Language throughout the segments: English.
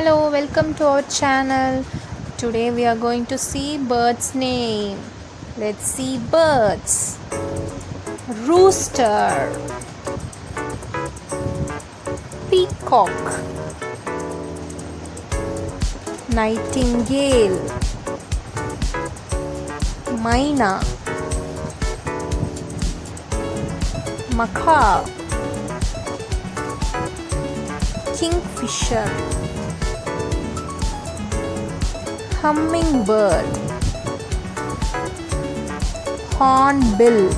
Hello, welcome to our channel. Today we are going to see birds' name. Let's see birds. Rooster, peacock, nightingale, myna, macaw, kingfisher, hummingbird, hornbill,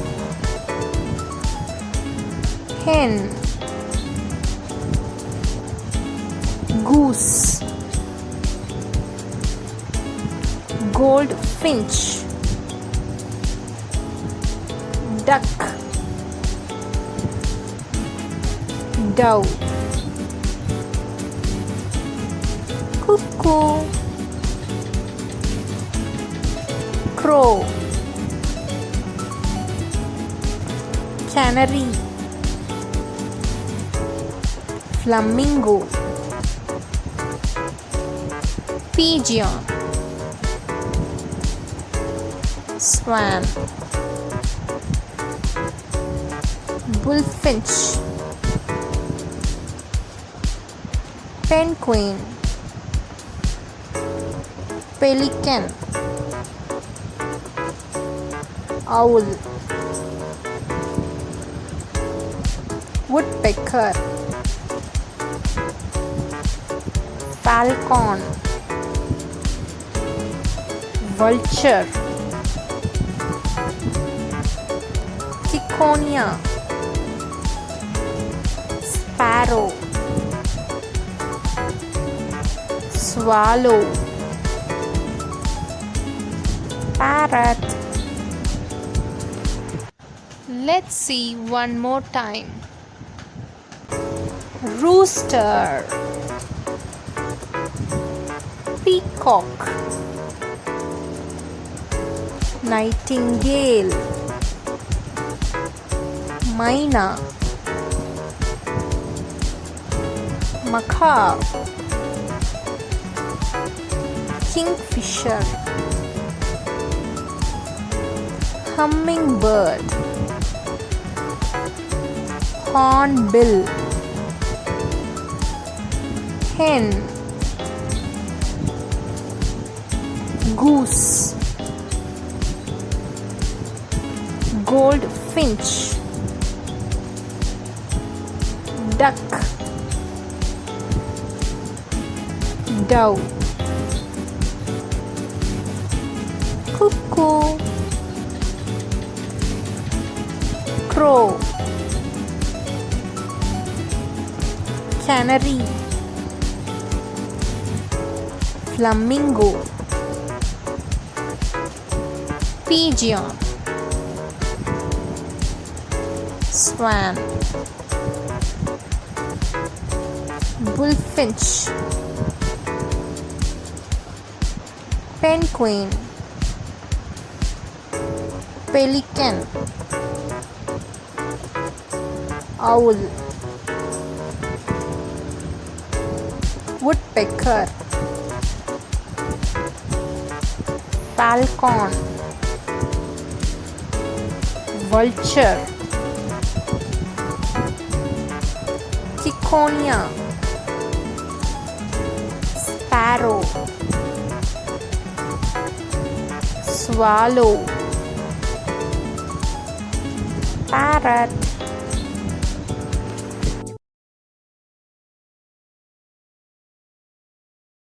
hen, goose, goldfinch, duck, dove, cuckoo, crow, canary, flamingo, pigeon, swan, bullfinch, penguin, pelican, owl, woodpecker, falcon, vulture, ciconia, sparrow, swallow, parrot. Let's see one more time. Rooster, peacock, nightingale, myna, macaw, kingfisher, hummingbird, hornbill, hen, goose, goldfinch, duck, dove, cuckoo, crow, canary, flamingo, pigeon, swan, bullfinch, penguin, pelican, owl, woodpecker, falcon, vulture, ciconia, sparrow, swallow, parrot.